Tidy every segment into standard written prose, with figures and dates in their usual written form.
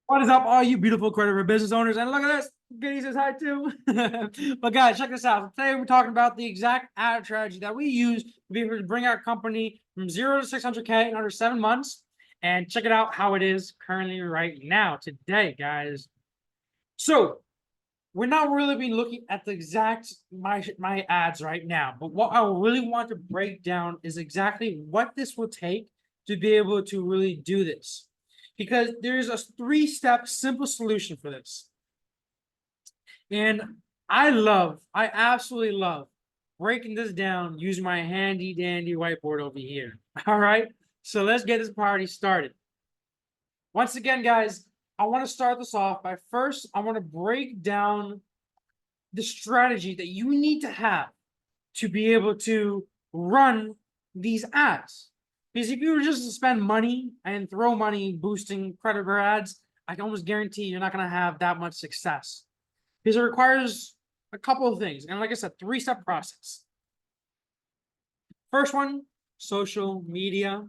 What is up, all you beautiful credit business owners? And look at this. Goody says hi too. But guys, check this out. Today we're talking about the exact ad strategy that we use to be able to bring our company from 0 to 600K in under 7 months. And check it out how it is currently right now, today, guys. So we're not really been looking at the exact my ads right now, but what I really want to break down is exactly what this will take to be able to really do this, because there's a three-step simple solution for this. And I absolutely love breaking this down using my handy dandy whiteboard over here. All right, so let's get this party started. Once again, guys, I want to start this off by first, I want to break down the strategy that you need to have to be able to run these ads. Because if you were just to spend money and throw money boosting credit bureau ads, I can almost guarantee you're not going to have that much success. Because it requires a couple of things. And like I said, three-step process. First one, social media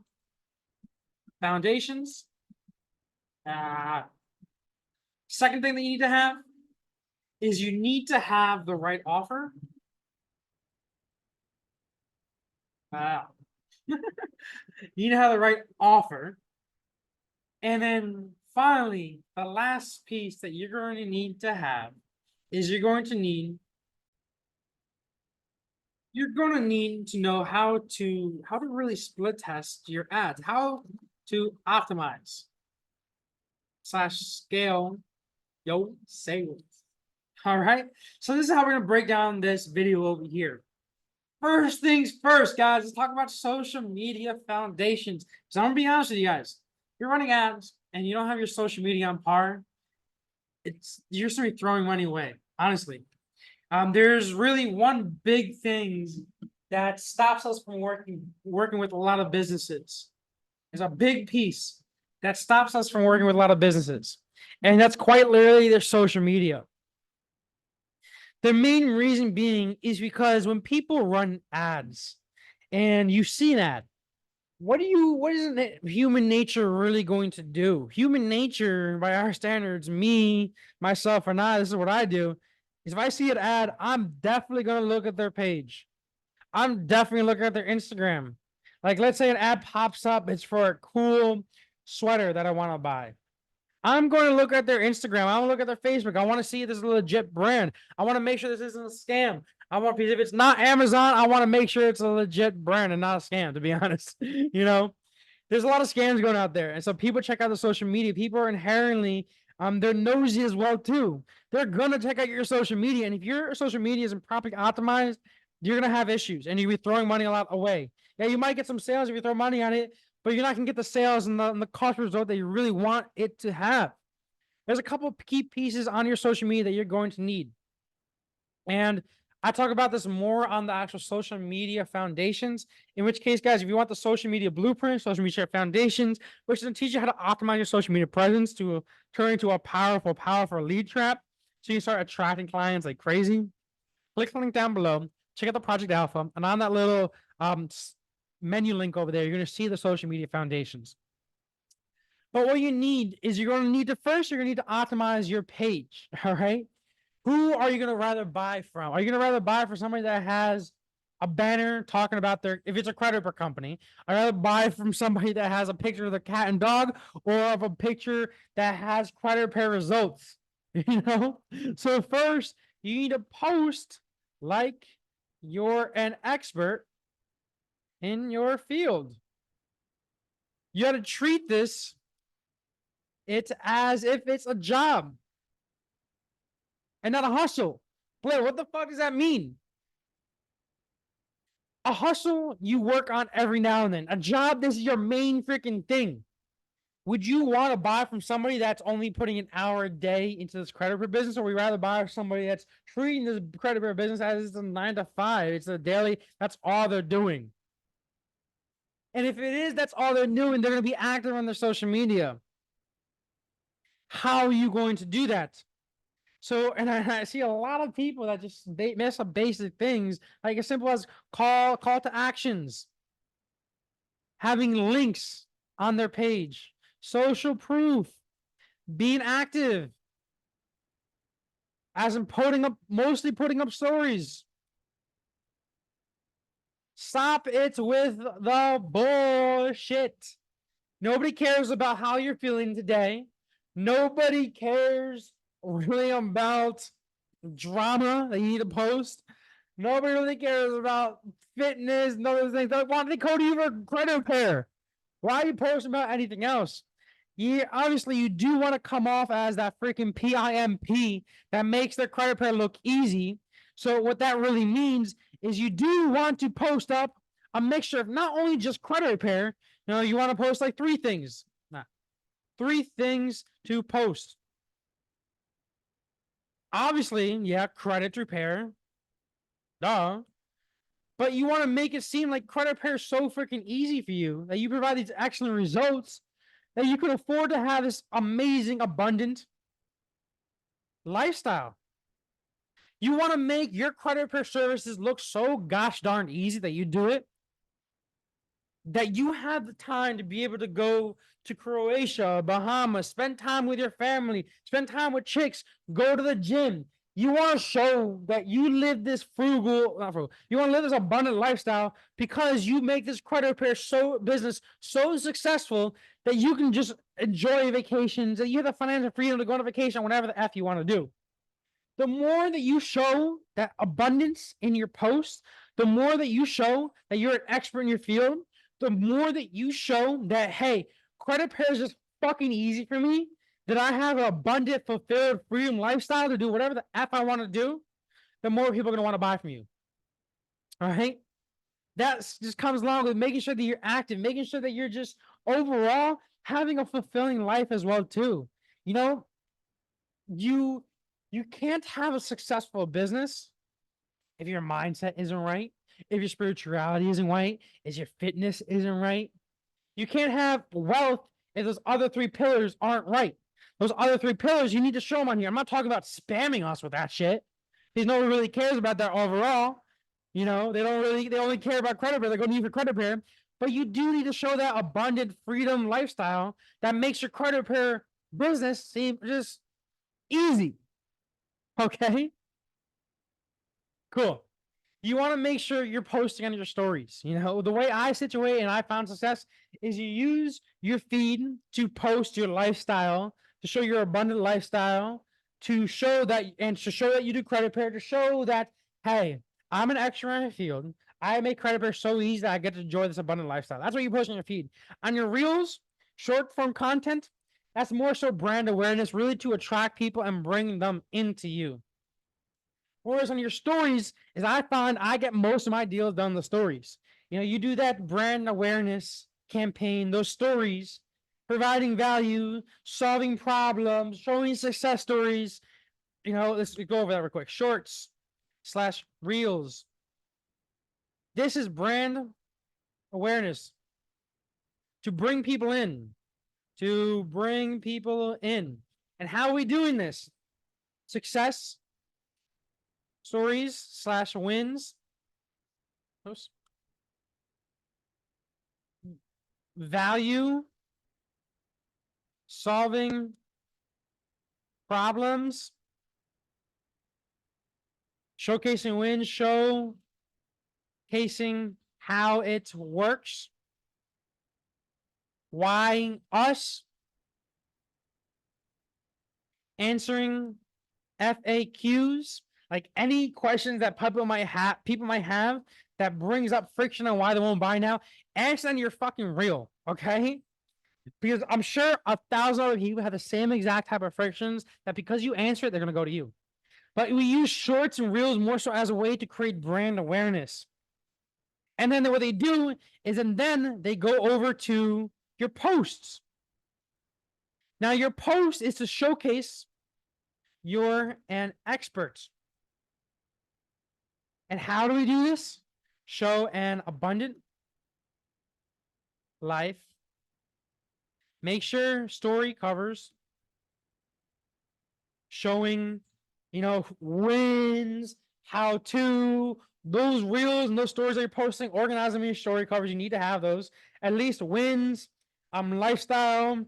foundations. Second thing that you need to have is you need to have the right offer. You need to have the right offer. And then finally, the last piece that you're going to need to have is you're going to need to know how to really split test your ads, how to optimize / scale your sales. All right. So this is how we're going to break down this video over here. First things first, guys, let's talk about social media foundations. So I'm going to be honest with you guys. If you're running ads and you don't have your social media on par, you're just going to be throwing money away, honestly. There's really one big thing that stops us from working with a lot of businesses. There's a big piece that stops us from working with a lot of businesses, and that's quite literally their social media. The main reason being is because when people run ads and you see that, what is human nature really going to do? Human nature, by our standards, me, myself, and I, this is what I do, is if I see an ad, I'm definitely going to look at their page. I'm definitely looking at their Instagram. Like, let's say an ad pops up, it's for a cool sweater that I want to buy. I'm going to look at their Instagram. I want to look at their Facebook. I want to see if this is a legit brand. I want to make sure this isn't a scam. Because if it's not Amazon, I want to make sure it's a legit brand and not a scam, to be honest. There's a lot of scams going out there. And so people check out the social media. People are inherently, they're nosy as well, too. They're going to check out your social media. And if your social media isn't properly optimized, you're going to have issues and you'll be throwing money a lot away. Yeah, you might get some sales if you throw money on it, but you're not going to get the sales and the cost result that you really want it to have. There's a couple of key pieces on your social media that you're going to need. And I talk about this more on the actual social media foundations, in which case, guys, if you want the social media blueprint, social media foundations, which is going to teach you how to optimize your social media presence to turn into a powerful, powerful lead trap so you can start attracting clients like crazy, click the link down below, check out the Project Alpha, and on that little menu link over there, you're going to see the social media foundations. But what you need is you're going to need to optimize your page. All right. Who are you going to rather buy from? Are you going to rather buy for somebody that has a banner talking about if it's a credit card company, I'd rather buy from somebody that has a picture of the cat and dog or of a picture that has credit repair results, So first you need to post like you're an expert in your field. You got to treat it's as if it's a job and not a hustle. Blair, what the fuck does that mean? A hustle you work on every now and then. A job, this is your main freaking thing. Would you want to buy from somebody that's only putting an hour a day into this credit bureau business, or would you rather buy from somebody that's treating this credit bureau business as it's a 9 to 5? It's a daily, that's all they're doing. And if it is, that's all they're doing, they're going to be active on their social media. How are you going to do that? So, and I see a lot of people that just mess up basic things, like as simple as call to actions, having links on their page, social proof, Being active, as in mostly putting up stories. Stop it with the bullshit. Nobody cares about how you're feeling today. Nobody cares really about drama that you need to post. Nobody really cares about fitness and other things. Why do they code you for credit repair? Why are you posting about anything else? Yeah, obviously you do want to come off as that freaking PIMP that makes their credit repair look easy. So what that really means is you do want to post up a mixture of not only just credit repair, you want to post like three things. Nah, three things to post. Obviously, yeah, credit repair. Duh. But you want to make it seem like credit repair is so freaking easy for you that you provide these excellent results that you can afford to have this amazing, abundant lifestyle. You want to make your credit repair services look so gosh darn easy that you do it, that you have the time to be able to go to Croatia, Bahamas, spend time with your family, spend time with chicks, go to the gym. You want to show that you live this not frugal, you want to live this abundant lifestyle because you make this credit repair business so successful that you can just enjoy vacations, that you have the financial freedom to go on vacation, whatever the F you want to do. The more that you show that abundance in your posts, the more that you show that you're an expert in your field, the more that you show that, hey, credit repair is just fucking easy for me, that I have an abundant, fulfilled, freedom lifestyle to do whatever the F I want to do, the more people are going to want to buy from you. All right. That just comes along with making sure that you're active, making sure that you're just overall having a fulfilling life as well, too. You know, you you can't have a successful business if your mindset isn't right, if your spirituality isn't right, if your fitness isn't right. You can't have wealth if those other three pillars aren't right. Those other three pillars, you need to show them on here. I'm not talking about spamming us with that shit, because no one really cares about that overall. They only care about credit repair. They're going to use for credit repair. But you do need to show that abundant freedom lifestyle that makes your credit repair business seem just easy. Okay? Cool. You want to make sure you're posting on your stories. The way I situate and I found success is you use your feed to post your lifestyle, to show your abundant lifestyle, to show that you do credit repair, to show that, hey, I'm an expert in the field. I make credit repair so easy that I get to enjoy this abundant lifestyle. That's what you post on your feed. On your reels, short form content, that's more so brand awareness, really to attract people and bring them into you. Whereas on your stories, is I find I get most of my deals done in the stories. You do that brand awareness campaign, those stories, providing value, solving problems, showing success stories. Let's go over that real quick. Shorts / reels. This is brand awareness to bring people in, And how are we doing this? Success stories / wins. Oops. Value, solving problems, showcasing wins, showcasing how it works, why us, answering FAQs, like any questions that people might have that brings up friction on why they won't buy now. Answer on your fucking reel, okay? Because I'm sure 1,000 other people have the same exact type of frictions that because you answer it, they're gonna go to you. But we use shorts and reels more so as a way to create brand awareness. And then what they do is, and then they go over to your posts. Now, your post is to showcase you're an expert. And how do we do this? Show an abundant life. Make sure story covers showing, wins, how to, those reels and those stories that you're posting, organize them in your story covers. You need to have those. At least wins, lifestyle,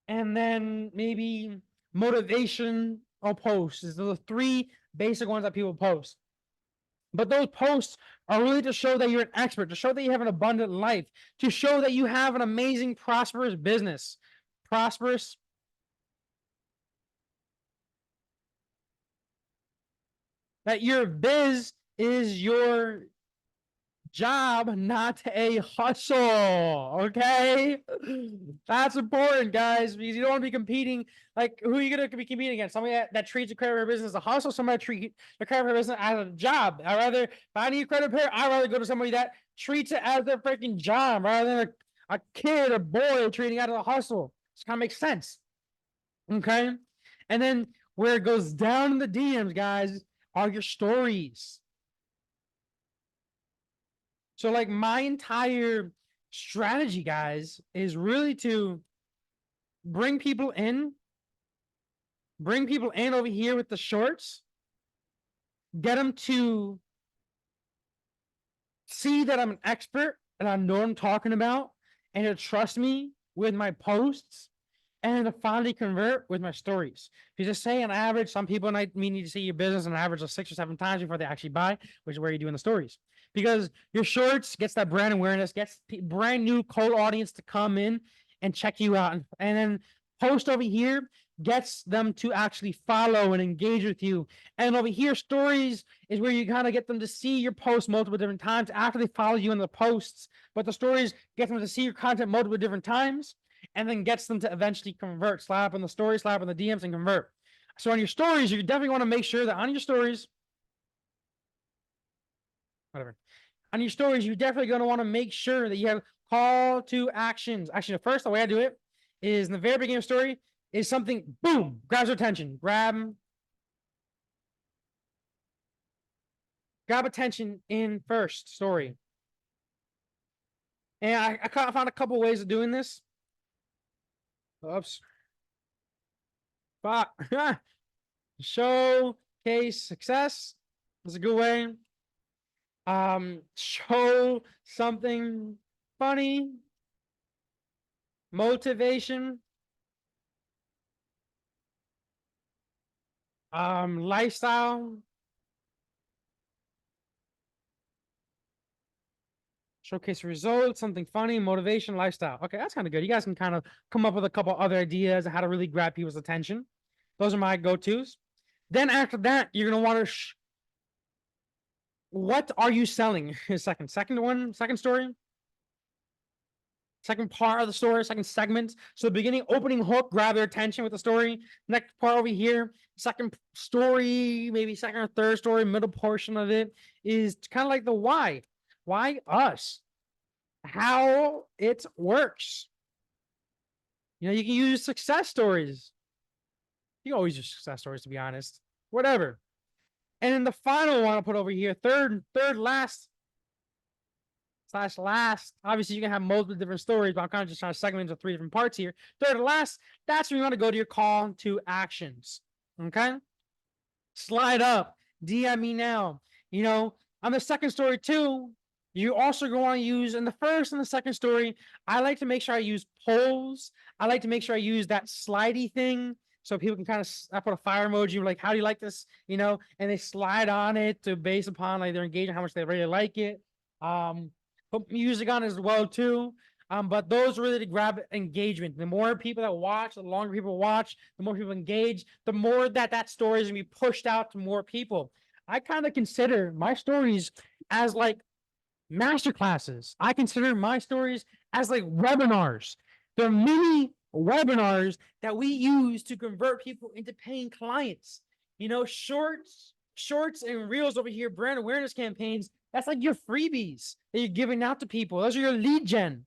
and then maybe motivation or posts is the three basic ones that people post. But those posts are really to show that you're an expert, to show that you have an abundant life, to show that you have an amazing, prosperous business. Prosperous. That your biz is your job, not a hustle. Okay. That's important, guys, because you don't want to be competing. Like, who are you going to be competing against? Somebody that treats a credit repair business as a hustle, somebody that treats the credit repair business as a job. If I need credit repair, I'd rather go to somebody that treats it as their freaking job rather than a kid or boy treating it as a hustle. This kind of makes sense. Okay. And then where it goes down in the DMs, guys, are your stories. So like my entire strategy, guys, is really to bring people in over here with the shorts, get them to see that I'm an expert and I know what I'm talking about, and to trust me with my posts, and to finally convert with my stories. If you just say on average, some people need to see your business on average of 6 or 7 times before they actually buy, which is where you're doing the stories. Because your shorts gets that brand awareness, gets brand new cold audience to come in and check you out. And then post over here gets them to actually follow and engage with you. And over here, stories is where you kind of get them to see your posts multiple different times after they follow you in the posts. But the stories get them to see your content multiple different times, and then gets them to eventually convert, slap on the story, slap on the DMs, and convert. So on your stories, you definitely want to make sure that on your stories, whatever, on your stories, you're definitely going to want to make sure that you have call to actions. Actually, the way I do it is in the very beginning of the story is something, boom, grabs their attention. Grab attention in first story. And I found a couple ways of doing this. Oops. Fuck. Showcase success is a good way. Show something funny. Motivation. Lifestyle. Showcase results, something funny, motivation, lifestyle. Okay, that's kind of good. You guys can kind of come up with a couple other ideas on how to really grab people's attention. Those are my go-tos. Then after that, you're gonna want to what are you selling? Second story. Second part of the story, second segment. So the beginning, opening hook, grab their attention with the story. Next part over here, second story, maybe second or third story, middle portion of it is kind of like the why. Why us? How it works. You know, you can use success stories. You always use success stories, to be honest. Whatever. And then the final one I'll put over here, third last / last. Obviously, you can have multiple different stories, but I'm kind of just trying to segment into 3 different parts here. Third to last, that's where you want to go to your call to actions. Okay? Slide up, DM me now. You know, on the second story too, you also go on to use in the first and the second story. I like to make sure I use polls. I like to make sure I use that slidey thing so people can kind of, I put a fire emoji like, how do you like this? You know, and they slide on it to base upon like their engagement, how much they really like it. Put music on as well too. But those really to grab engagement. The more people that watch, the longer people watch, the more people engage, the more that story is gonna be pushed out to more people. I kind of consider my stories as like masterclasses. I consider my stories as like webinars. They're mini webinars that we use to convert people into paying clients. You know, shorts and reels over here, brand awareness campaigns. That's like your freebies that you're giving out to people. Those are your lead gen.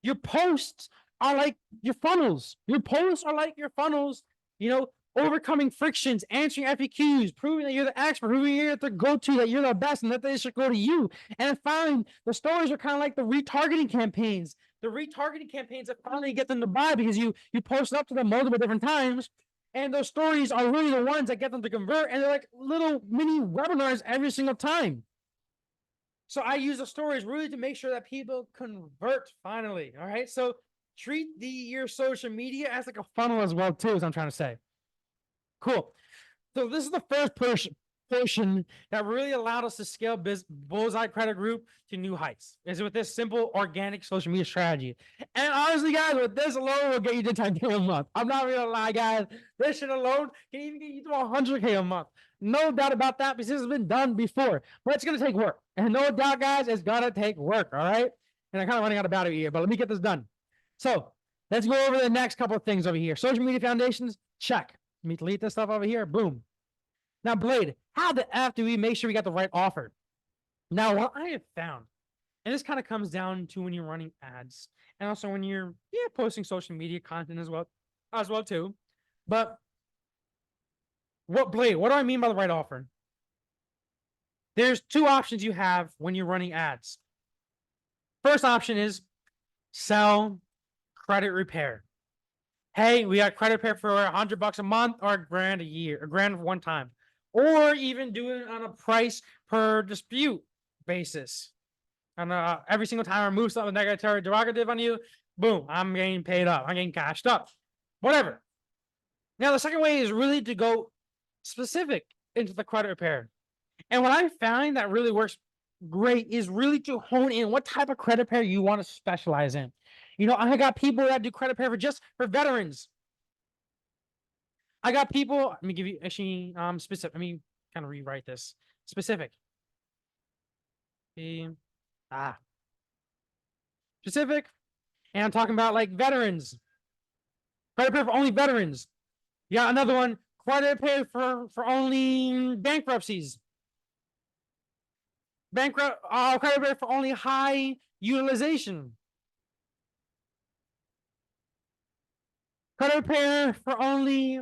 Your posts are like your funnels. Your posts are like your funnels, you know, overcoming frictions, answering FAQs, proving that you're the expert, proving you're the go-to, that you're the best, and that they should go to you. And then finally, the stories are kind of like the retargeting campaigns. The retargeting campaigns that finally get them to buy because you post up to them multiple different times. And those stories are really the ones that get them to convert. And they're like little mini webinars every single time. So I use the stories really to make sure that people convert finally. All right. So treat your social media as like a funnel as well too, is what I'm trying to say. Cool. So this is the first portion that really allowed us to scale Bullseye Credit Group to new heights. Is with this simple organic social media strategy. And honestly, guys, with this alone will get you to 10K a month. I'm not gonna lie, guys. This shit alone can even get you to 100K a month. No doubt about that, because this has been done before. But it's gonna take work. And no doubt, guys, it's gonna take work. All right. And I'm kind of running out of battery here, but let me get this done. So let's go over the next couple of things over here. Social media foundations, check. Let me delete this stuff over here. Boom. Now, Blade, how the F do we make sure we got the right offer? Now, what I have found, and this kind of comes down to when you're running ads and also when you're posting social media content as well too. But what do I mean by the right offer? There's two options you have when you're running ads. First option is sell credit repair. Hey, we got credit repair for $100 a month or $1,000 a year, $1,000 one time. Or even do it on a price per dispute basis. And every single time I remove something negative or derogative on you, boom, I'm getting paid up. I'm getting cashed up. Whatever. Now, the second way is really to go specific into the credit repair. And what I find that really works great is really to hone in what type of credit repair you want to specialize in. I got people that do credit repair for veterans. I got people, let me give you actually specific. Let me kind of rewrite this. Specific. Specific. And I'm talking about like veterans. Credit repair for only veterans. Yeah, another one. Credit repair for only bankruptcies. Credit repair for only high utilization. Credit repair for only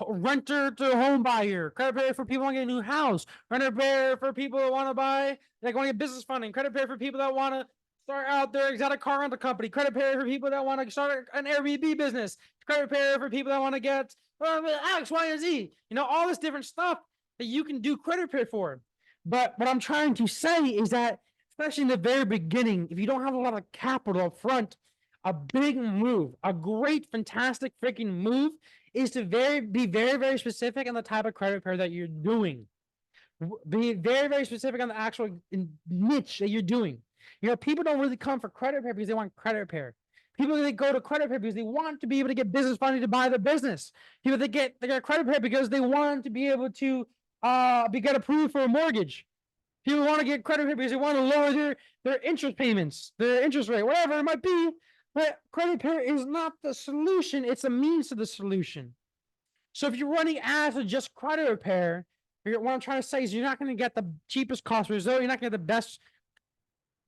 renter to home buyer. Credit repair for people who want to get a new house. Credit repair for people that want to buy, like want to get business funding. Credit repair for people that want to start out their exotic car rental company. Credit repair for people that want to start an Airbnb business. Credit repair for people that want to get X, Y, and Z. All this different stuff that you can do credit repair for. But what I'm trying to say is that, especially in the very beginning, if you don't have a lot of capital up front, a big move, a great, fantastic freaking move is to be very, very specific on the type of credit repair that you're doing. Be very, very specific on the actual niche that you're doing. People don't really come for credit repair because they want credit repair. People, they go to credit repair because they want to be able to get business funding to buy their business. People, they get credit repair because they want to be able to get approved for a mortgage. People want to get credit repair because they want to lower their interest payments, their interest rate, whatever it might be. But credit repair is not the solution. It's a means to the solution. So if you're running ads for just credit repair, what I'm trying to say is you're not going to get the cheapest cost result. You're not going to get the best.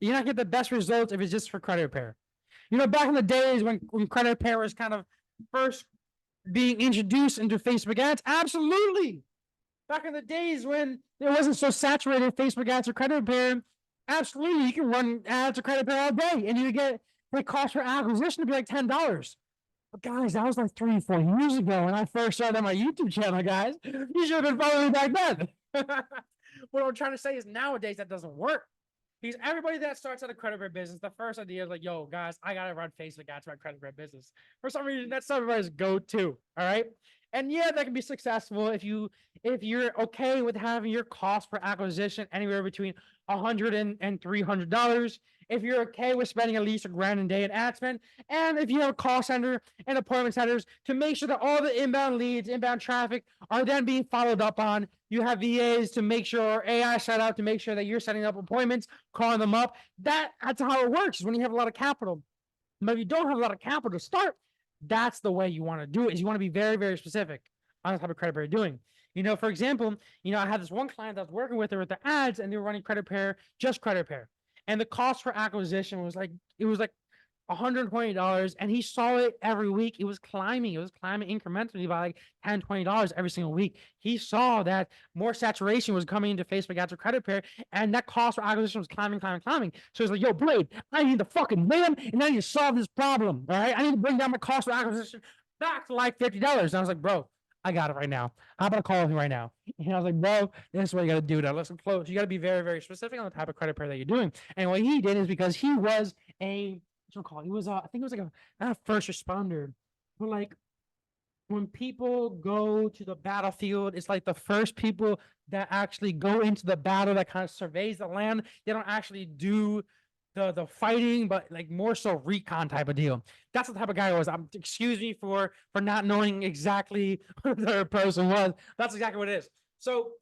You're not going to get the best results if it's just for credit repair. Back in the days when credit repair was kind of first being introduced into Facebook ads, absolutely. Back in the days when it wasn't so saturated Facebook ads for credit repair, absolutely, you can run ads for credit repair all day, and you get the cost per acquisition to be like $10. But guys, that was like 3-4 years ago when I first started on my YouTube channel, guys. You should have been following me back then. What I'm trying to say is nowadays that doesn't work. Because everybody that starts at a credit repair business, the first idea is like, yo, guys, I got to run Facebook ads for my credit repair business. For some reason, that's everybody's go-to, all right? And yeah, that can be successful if you're okay with having your cost per acquisition anywhere between $100 and $300. If you're okay with spending at least $1,000 a day in ad spend, and if you have a call center and appointment centers to make sure that all the inbound leads, inbound traffic are then being followed up on. You have VAs to make sure, or AI set up to make sure that you're setting up appointments, calling them up. That's how it works when you have a lot of capital. But if you don't have a lot of capital to start, that's the way you want to do it. Is you want to be very, very specific on the type of credit repair you're doing. For example, I had this one client that was working with her with the ads, and they were running credit repair, just credit repair. And the cost for acquisition was like $120, and he saw it every week. It was climbing incrementally by like $10, $20 every single week. He saw that more saturation was coming into Facebook ads for credit repair, and that cost for acquisition was climbing. So he's like, yo, Blade, I need to fucking win, and I need to solve this problem. All right, I need to bring down my cost for acquisition back to like $50. And I was like, bro, I got it right now. How about I call him right now? And I was like, bro, this is what you got to do now. Listen close. You got to be very, very specific on the type of credit repair that you're doing. And what he did is because he was a what call it? It was I think it was like a not a first responder, but like when people go to the battlefield, it's like the first people that actually go into the battle that kind of surveys the land. They don't actually do the fighting, but like more so recon type of deal. That's the type of guy I was. Excuse me for not knowing exactly who the person was. That's exactly what it is. So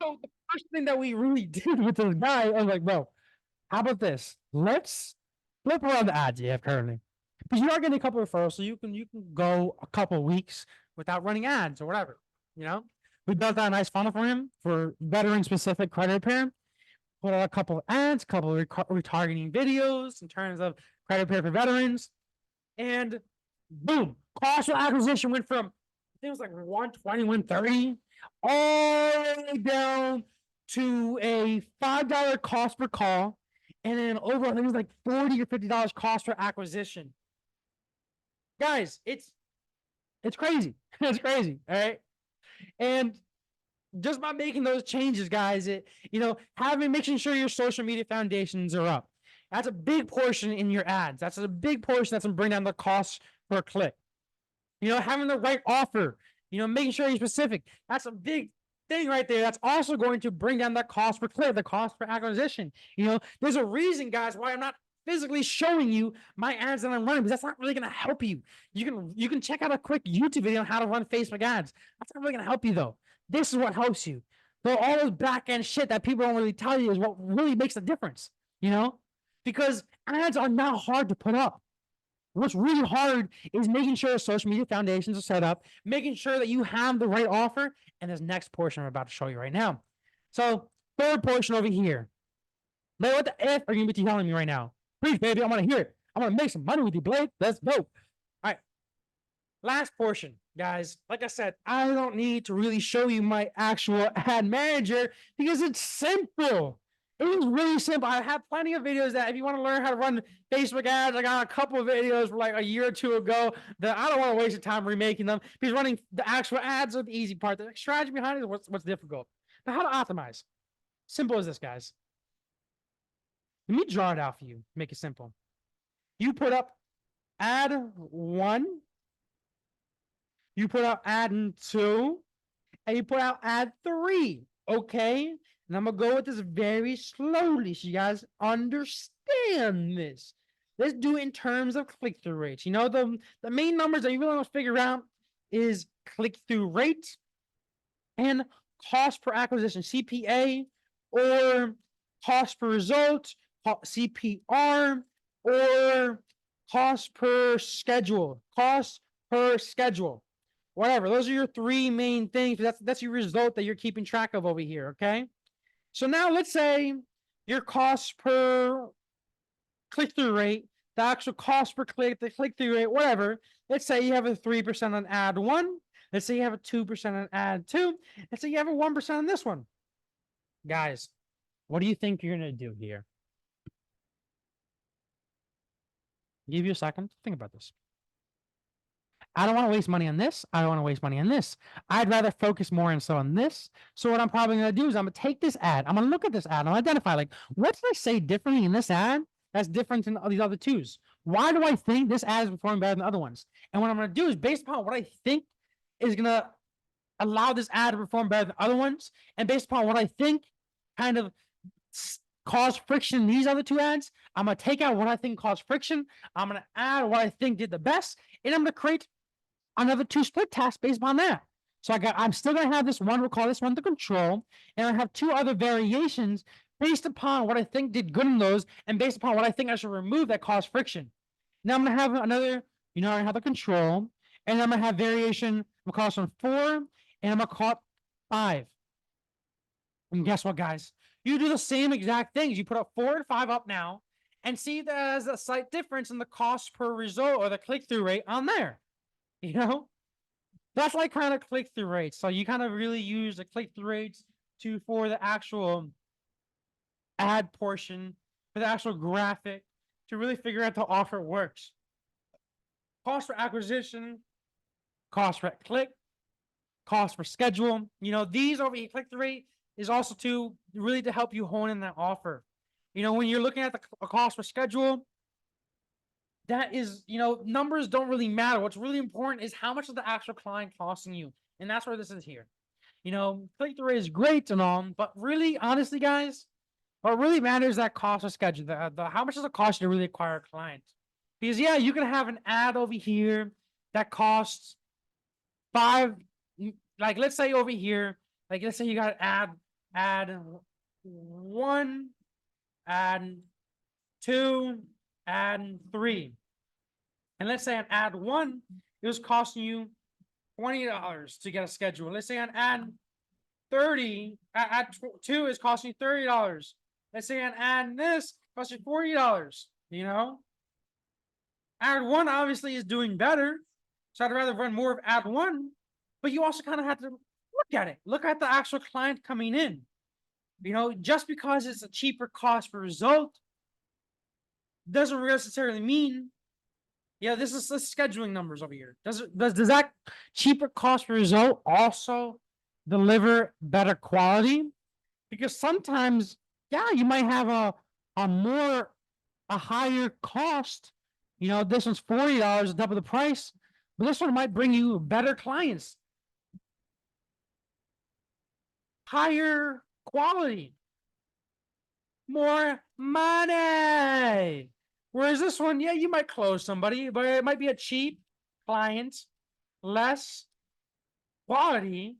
the first thing that we really did with this guy, I was like, bro, how about this? Let's flip around the ads you have currently. Because you are getting a couple of referrals, so you can go a couple of weeks without running ads or whatever. You know? We built out a nice funnel for him for veteran specific credit repair. Put out a couple of ads, couple of retargeting videos in terms of credit repair for veterans. And boom, cost of acquisition went from I think it was like 120, 130, all the way down to a $5 cost per call, and then over I think it was like $40 or $50 cost per acquisition. Guys, it's crazy. It's crazy. All right. And just by making those changes, guys, making sure your social media foundations are up. That's a big portion in your ads. That's a big portion that's gonna bring down the cost per click. Having the right offer, making sure you're specific. That's a big thing right there. That's also going to bring down that cost per click, the cost per acquisition. There's a reason, guys, why I'm not physically showing you my ads that I'm running, because that's not really going to help you. You can check out a quick YouTube video on how to run Facebook ads. That's not really going to help you though. This is what helps you. So all those back end shit that people don't really tell you is what really makes the difference. Because ads are not hard to put up. What's really hard is making sure social media foundations are set up, making sure that you have the right offer, and this next portion I'm about to show you right now. So, third portion over here. Now, what the F are you going to be telling me right now? Please, baby, I want to hear it. I want to make some money with you, Blake. Let's go. All right. Last portion, guys. Like I said, I don't need to really show you my actual ad manager because it's simple. It is really simple. I have plenty of videos that if you want to learn how to run Facebook ads, I got a couple of videos from like a year or two ago that I don't want to waste your time remaking them because running the actual ads are the easy part. The strategy behind it is what's difficult. But how to optimize? Simple as this, guys. Let me draw it out for you. Make it simple. You put up ad 1, you put out ad 2, and you put out ad 3. Okay? And I'm going to go with this very slowly so you guys understand this. Let's do it in terms of click-through rates. The main numbers that you really want to figure out is click-through rate and cost per acquisition, CPA, or cost per result, CPR, or cost per schedule, whatever. Those are your 3 main things. That's your result that you're keeping track of over here. Okay. So now let's say your cost per click-through rate, the actual cost per click, the click-through rate, whatever. Let's say you have a 3% on ad 1. Let's say you have a 2% on ad 2. Let's say you have a 1% on this one. Guys, what do you think you're going to do here? Give you a second to think about this. I don't want to waste money on this. I don't want to waste money on this. I'd rather focus more and so on this. So what I'm probably going to do is I'm going to take this ad. I'm going to look at this ad. I'm going to identify like, what did I say differently in this ad that's different than these other twos? Why do I think this ad is performing better than the other ones? And what I'm going to do is based upon what I think is going to allow this ad to perform better than other ones. And based upon what I think kind of cause friction in these other 2 ads, I'm going to take out what I think caused friction. I'm going to add what I think did the best. And I'm going to create another 2 split tasks based upon that. So I'm still going to have this one, we'll call this one the control, and I have 2 other variations based upon what I think did good in those and based upon what I think I should remove that caused friction. Now I'm going to have another, I have the control, and I'm going to have variation, we'll call this one 4, and I'm going to call it 5. And guess what, guys? You do the same exact things. You put up 4 and 5 up now and see there's a slight difference in the cost per result or the click-through rate on there. That's like kind of click-through rates. So you kind of really use the click-through rates for the actual ad portion, for the actual graphic, to really figure out the offer works. Cost per acquisition, cost per click, cost per schedule. These over here, click-through rate is also to help you hone in that offer. You know, when you're looking at the cost per schedule, that is, you know, numbers don't really matter. What's really important is how much is the actual client costing you. And that's where this is here. You know, click-through rate is great and all, but really, honestly, guys, what really matters is that cost of schedule. The how much does it cost you to really acquire a client? Because yeah, you can have an ad over here that costs five, like let's say over here, like let's say you got ad one, ad two, ad three. And let's say on ad one, it was costing you $20 to get a schedule. Let's say on ad 30, ad two is costing you $30. Let's say on ad this costs you $40. You know, ad one obviously is doing better, so I'd rather run more of ad one. But you also kind of have to look at it. Look at the actual client coming in. You know, just because it's a cheaper cost per result doesn't necessarily mean, yeah, this is the scheduling numbers over here. Does that cheaper cost per result also deliver better quality? Because sometimes, yeah, you might have a higher cost. You know, this one's $40, double the price, but this one might bring you better clients, higher quality, more money. Whereas this one, yeah, you might close somebody, but it might be a cheap client, less quality,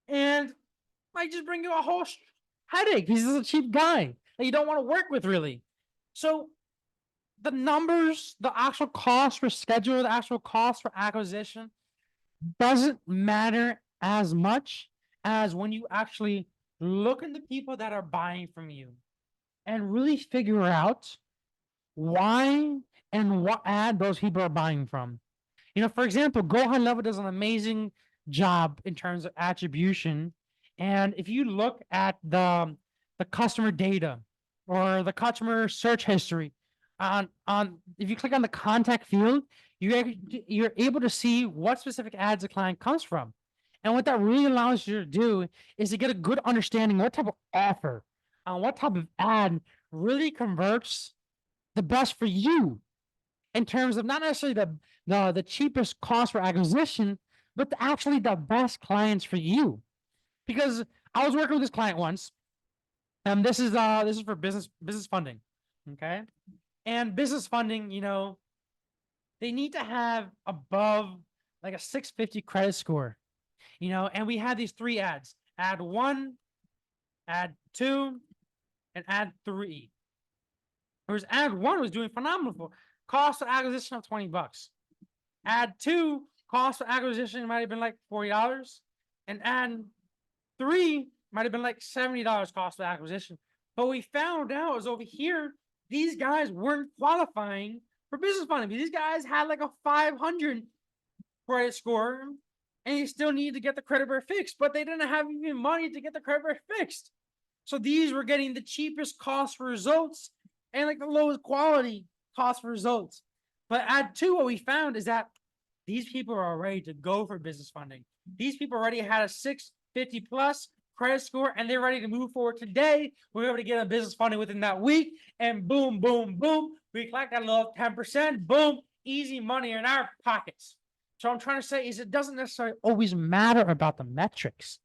and might just bring you a whole headache. He's a cheap guy that you don't want to work with, really. So the numbers, the actual cost for schedule, the actual cost for acquisition doesn't matter as much as when you actually look at the people that are buying from you and really figure out why and what ad those people are buying from. You know, for example, Go High Level does an amazing job in terms of attribution. And if you look at the customer data or the customer search history on if you click on the contact field, you're able to see what specific ads the client comes from. And what that really allows you to do is to get a good understanding what type of offer, what type of ad really converts the best for you in terms of not necessarily the cheapest cost for acquisition, but actually the best clients for you. Because I was working with this client once, and this is for business funding, okay? And business funding, you know, they need to have above like a 650 credit score, you know. And we had these three ads: ad one, ad two, and ad three. Whereas ad one was doing phenomenal. Cost of acquisition of $20. Ad two, cost of acquisition might have been like $40. And ad three might have been like $70 cost of acquisition. But we found out is over here, these guys weren't qualifying for business funding. These guys had like a 500 credit score, and you still need to get the credit bureau fixed, but they didn't have even money to get the credit bureau fixed. So these were getting the cheapest cost for results and like the lowest quality cost for results. But ad two, what we found is that these people are ready to go for business funding. These people already had a 650 plus credit score, and they're ready to move forward today. We're able to get a business funding within that week, and boom, boom, boom, we collect that little 10%. Boom, easy money in our pockets. So I'm trying to say is it doesn't necessarily always matter about the metrics.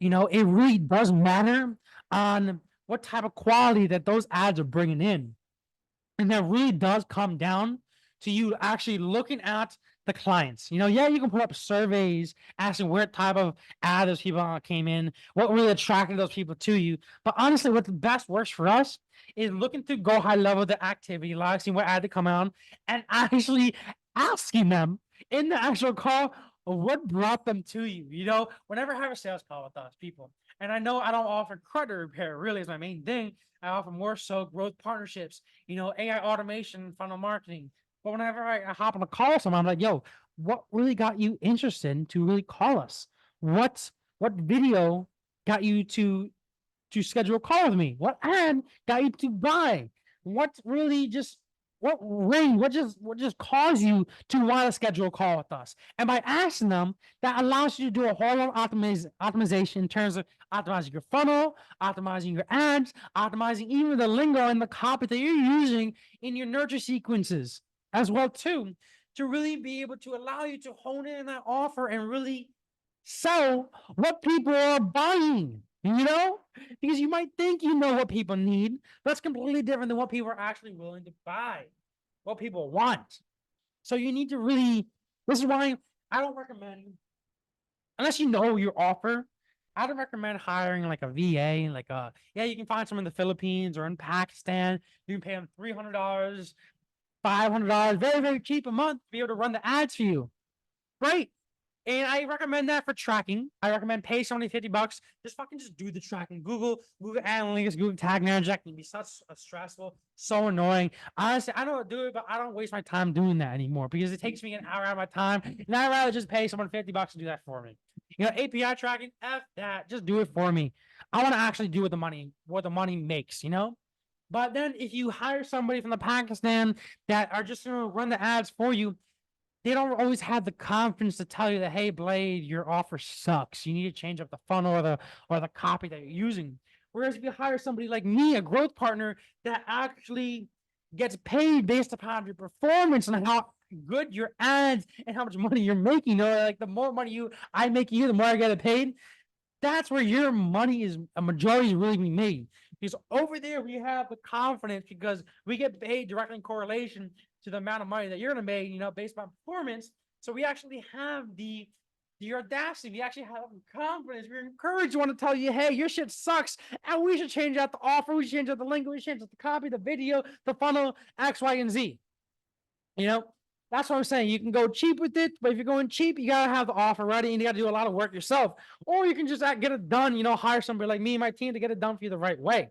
You know, it really does matter on what type of quality that those ads are bringing in. And that really does come down to you actually looking at the clients. You know, yeah, you can put up surveys asking what type of ad those people came in, what really attracted those people to you. But honestly, what the best works for us is looking through Go High Level, the activity log, seeing what ad to come out, and actually asking them in the actual call what brought them to you. You know, whenever I have a sales call with us people, and I know I don't offer credit repair really is my main thing. I offer more so growth partnerships, you know, AI automation, funnel marketing. But whenever I hop on a call with someone, I'm like, yo, what really got you interested to really call us? What video got you to schedule a call with me? What ad got you to buy? What really just what just caused you to want to schedule a call with us? And by asking them, that allows you to do a whole lot of optimization in terms of optimizing your funnel, optimizing your ads, optimizing even the lingo and the copy that you're using in your nurture sequences as well too, to really be able to allow you to hone in that offer and really sell what people are buying, because you might think you know what people need. That's completely different than what people are actually willing to buy, what people want. So you need to really, this is why I don't recommend, unless you know your offer, I don't recommend hiring like a VA, yeah, you can find someone in the Philippines or in Pakistan. You can pay them $300, $500, very, very cheap a month to be able to run the ads for you. Right. And I recommend that for tracking. I recommend pay somebody $50. Just do the tracking. Google Analytics, Google Tag Manager. That can be such a stressful, so annoying. Honestly, I don't do it, but I don't waste my time doing that anymore because it takes me an hour out of my time, and I'd rather just pay someone $50 to do that for me. API tracking, F that. Just do it for me. I want to actually do what the money makes, But then if you hire somebody from the Pakistan that are just going to run the ads for you, they don't always have the confidence to tell you that, hey, Blade, your offer sucks. You need to change up the funnel or the copy that you're using. Whereas if you hire somebody like me, a growth partner, that actually gets paid based upon your performance and how good your ads and how much money you're making, or like the more money I make you, the more I get paid. That's where your money is, a majority is really being made. Because over there, we have the confidence because we get paid directly in correlation to the amount of money that you're going to make, based on performance. So we actually have the audacity. We actually have confidence. We're encouraged to want to tell you, hey, your shit sucks, and we should change out the offer. We should change out the link. We should change out the copy, the video, the funnel, X, Y, and Z. That's what I'm saying. You can go cheap with it, but if you're going cheap, you gotta have the offer ready and you gotta do a lot of work yourself. Or you can just get it done, hire somebody like me and my team to get it done for you the right way.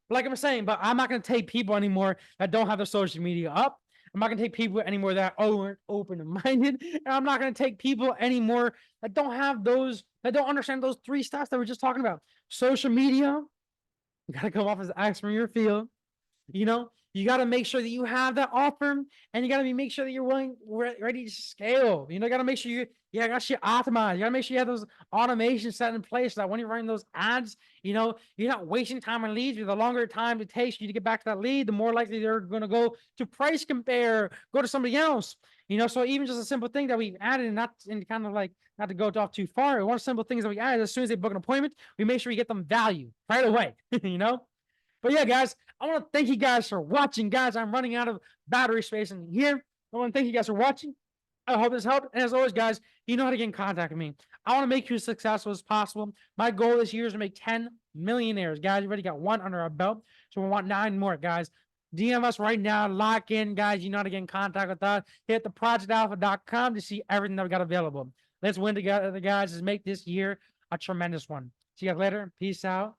But like I'm saying, but I'm not gonna take people anymore that don't have their social media up. I'm not gonna take people anymore that aren't open and minded. And I'm not gonna take people anymore that don't understand those 3 steps that we're just talking about. Social media, you gotta come off as expert in your field. You got to make sure that you have that offer, and you got to make sure that you're ready to scale. You got to make sure you got shit optimized. You got to make sure you have those automations set in place so that when you're running those ads, you're not wasting time on leads. The longer time it takes you to get back to that lead, the more likely they're going to go to price compare, go to somebody else. So even just a simple thing that we've added, and not to go off too far. One of the simple things that we added, as soon as they book an appointment, we make sure we get them value right away. But yeah, guys, I want to thank you guys for watching. Guys, I'm running out of battery space in here. I want to thank you guys for watching. I hope this helped. And as always, guys, you know how to get in contact with me. I want to make you as successful as possible. My goal this year is to make 10 millionaires. Guys, we already got 1 under our belt. So we want 9 more, guys. DM us right now. Lock in, guys. You know how to get in contact with us. Hit theprojectalpha.com to see everything that we got available. Let's win together, guys. Let's make this year a tremendous one. See you guys later. Peace out.